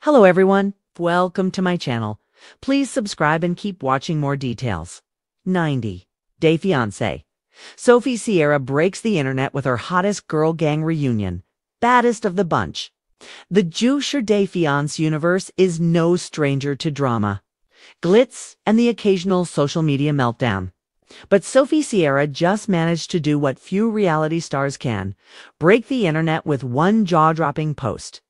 Hello everyone, welcome to my channel. Please subscribe and keep watching more details. 90 Day Fiancé. Sophie Sierra breaks the internet with her hottest girl gang reunion. Baddest of the bunch. The Juicer Day Fiancé universe is no stranger to drama, glitz, and the occasional social media meltdown. But Sophie Sierra just managed to do what few reality stars can: break the internet with one jaw-dropping post.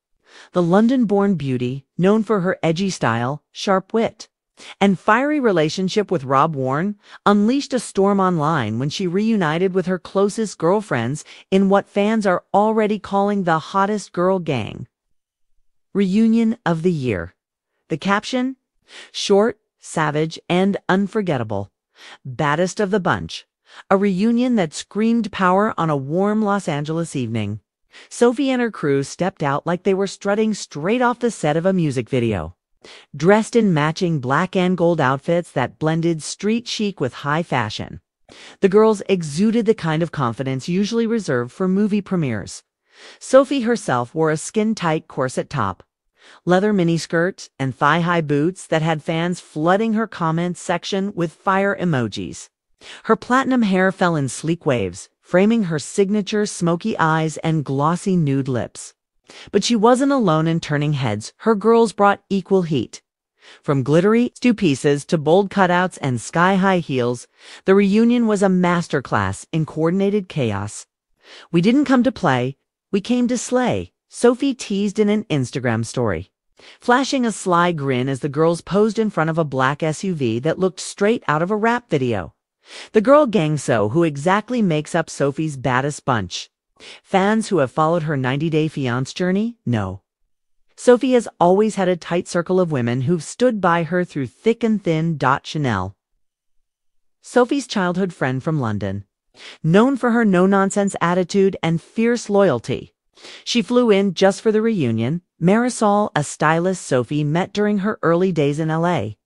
The London-born beauty, known for her edgy style, sharp wit, and fiery relationship with Rob Warren, unleashed a storm online when she reunited with her closest girlfriends in what fans are already calling the hottest girl gang. Reunion of the year. The caption? Short, savage, and unforgettable. Baddest of the bunch. A reunion that screamed power on a warm Los Angeles evening. Sophie and her crew stepped out like they were strutting straight off the set of a music video. Dressed in matching black and gold outfits that blended street chic with high fashion. The girls exuded the kind of confidence usually reserved for movie premieres. Sophie herself wore a skin-tight corset top, leather miniskirt, and thigh-high boots that had fans flooding her comments section with fire emojis. Her platinum hair fell in sleek waves, framing her signature smoky eyes and glossy nude lips. But she wasn't alone in turning heads. Her girls brought equal heat. From glittery stew pieces to bold cutouts and sky-high heels, the reunion was a masterclass in coordinated chaos. "We didn't come to play, we came to slay," Sophie teased in an Instagram story, flashing a sly grin as the girls posed in front of a black SUV that looked straight out of a rap video. The girl gang, so who exactly makes up Sophie's baddest bunch? Fans who have followed her 90-day fiancé journey? No. Sophie has always had a tight circle of women who've stood by her through thick and thin. Chanel. Sophie's childhood friend from London. Known for her no-nonsense attitude and fierce loyalty. She flew in just for the reunion. Marisol, a stylist Sophie met during her early days in LA.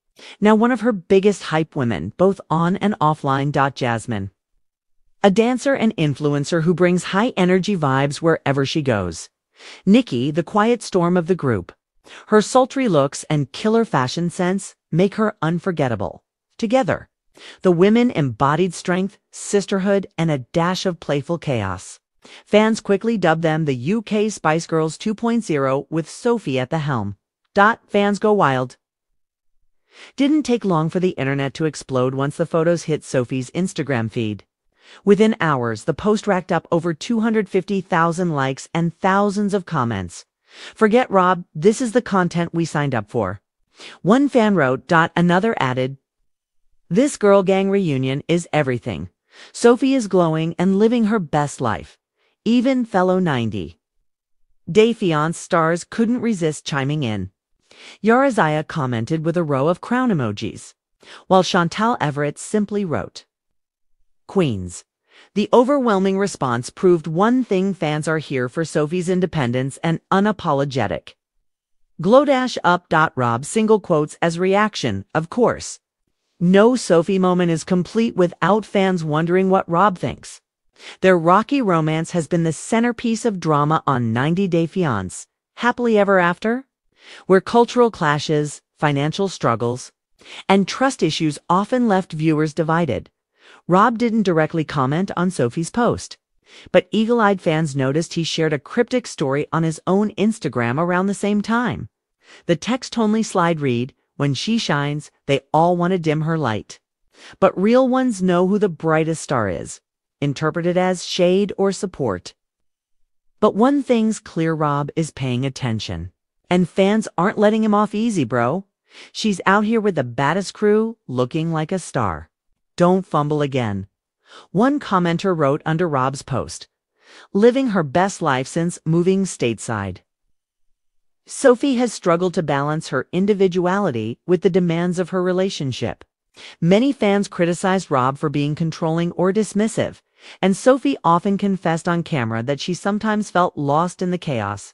Now one of her biggest hype women, both on and offline. Jasmine. A dancer and influencer who brings high-energy vibes wherever she goes. Nikki, the quiet storm of the group. Her sultry looks and killer fashion sense make her unforgettable. Together, the women embodied strength, sisterhood, and a dash of playful chaos. Fans quickly dubbed them the UK Spice Girls 2.0 with Sophie at the helm. Fans go wild. Didn't take long for the internet to explode once the photos hit Sophie's Instagram feed. Within hours, the post racked up over 250,000 likes and thousands of comments. "Forget Rob, this is the content we signed up for." One fan wrote. Another added, "This girl gang reunion is everything. Sophie is glowing and living her best life." Even fellow 90 Day Fiancé stars couldn't resist chiming in. Yara Zaya commented with a row of crown emojis, while Chantal Everett simply wrote, "Queens." The overwhelming response proved one thing: fans are here for Sophie's independence and unapologetic. Glow up. Rob single quotes as reaction, of course. No Sophie moment is complete without fans wondering what Rob thinks. Their rocky romance has been the centerpiece of drama on 90 Day Fiancé. Happily ever after? Where cultural clashes, financial struggles, and trust issues often left viewers divided. Rob didn't directly comment on Sophie's post, but eagle-eyed fans noticed he shared a cryptic story on his own Instagram around the same time. The text-only slide read, "When she shines, they all want to dim her light. But real ones know who the brightest star is," interpreted as shade or support. But one thing's clear: Rob is paying attention. And fans aren't letting him off easy, bro. She's out here with the baddest crew, looking like a star. Don't fumble again. One commenter wrote under Rob's post, "Living her best life since moving stateside." Sophie has struggled to balance her individuality with the demands of her relationship. Many fans criticized Rob for being controlling or dismissive, and Sophie often confessed on camera that she sometimes felt lost in the chaos.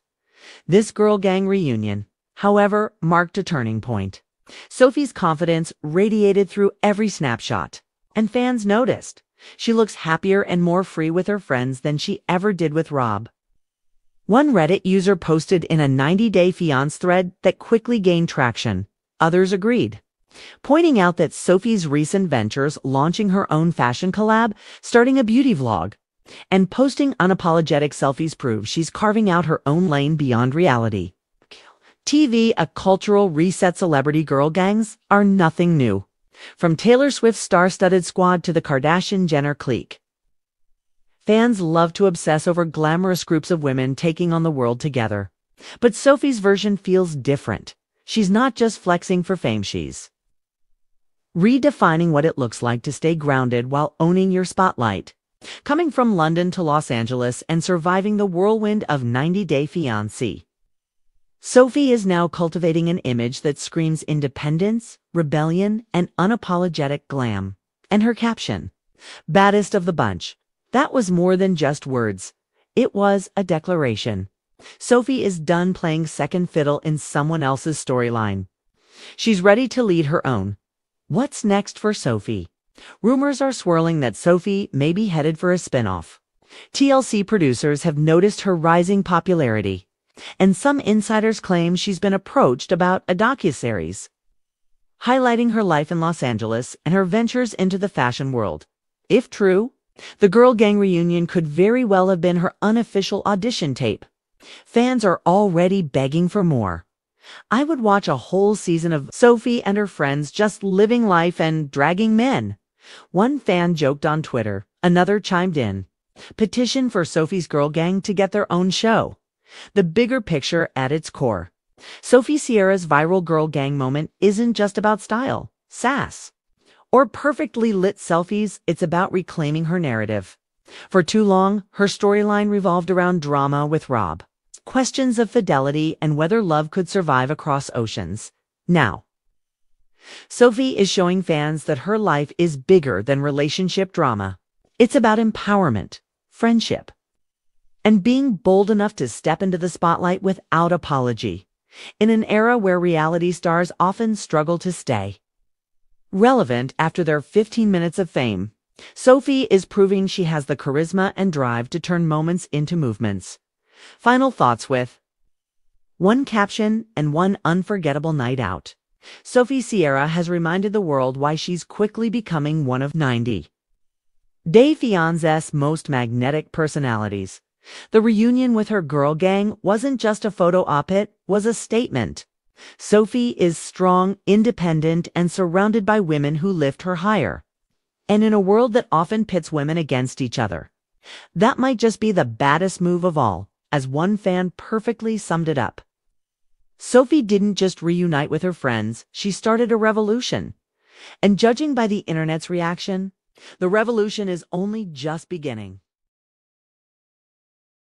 This girl gang reunion, however, marked a turning point. Sophie's confidence radiated through every snapshot, and fans noticed. She looks happier and more free with her friends than she ever did with Rob. One Reddit user posted in a 90-day fiancé thread that quickly gained traction. Others agreed, pointing out that Sophie's recent ventures, launching her own fashion collab, starting a beauty vlog, and posting unapologetic selfies prove she's carving out her own lane beyond reality. TV, a cultural reset. Celebrity girl gangs are nothing new. From Taylor Swift's star-studded squad to the Kardashian-Jenner clique, fans love to obsess over glamorous groups of women taking on the world together. But Sophie's version feels different. She's not just flexing for fame, she's redefining what it looks like to stay grounded while owning your spotlight. Coming from London to Los Angeles and surviving the whirlwind of 90-Day Fiancé, Sophie is now cultivating an image that screams independence, rebellion, and unapologetic glam. And her caption, "Baddest of the bunch," that was more than just words. It was a declaration. Sophie is done playing second fiddle in someone else's storyline. She's ready to lead her own. What's next for Sophie? Rumors are swirling that Sophie may be headed for a spinoff. TLC producers have noticed her rising popularity, and some insiders claim she's been approached about a docuseries highlighting her life in Los Angeles and her ventures into the fashion world. If true, the Girl Gang reunion could very well have been her unofficial audition tape. Fans are already begging for more. I would watch a whole season of Sophie and her friends just living life and dragging men. One fan joked on Twitter, another chimed in. Petition for Sophie's Girl Gang to get their own show. The bigger picture at its core. Sophie Sierra's viral Girl Gang moment isn't just about style, sass, or perfectly lit selfies. It's about reclaiming her narrative. For too long, her storyline revolved around drama with Rob, questions of fidelity and whether love could survive across oceans. Now, Sophie is showing fans that her life is bigger than relationship drama. It's about empowerment, friendship, and being bold enough to step into the spotlight without apology, in an era where reality stars often struggle to stay relevant after their 15 minutes of fame. Sophie is proving she has the charisma and drive to turn moments into movements. Final thoughts with one caption and one unforgettable night out. Sophie Sierra has reminded the world why she's quickly becoming one of 90 Day Fiancé's most magnetic personalities. The reunion with her girl gang wasn't just a photo op, it was a statement. Sophie is strong, independent, and surrounded by women who lift her higher. And in a world that often pits women against each other, that might just be the baddest move of all, as one fan perfectly summed it up. Sophie didn't just reunite with her friends, she started a revolution. And judging by the internet's reaction, the revolution is only just beginning.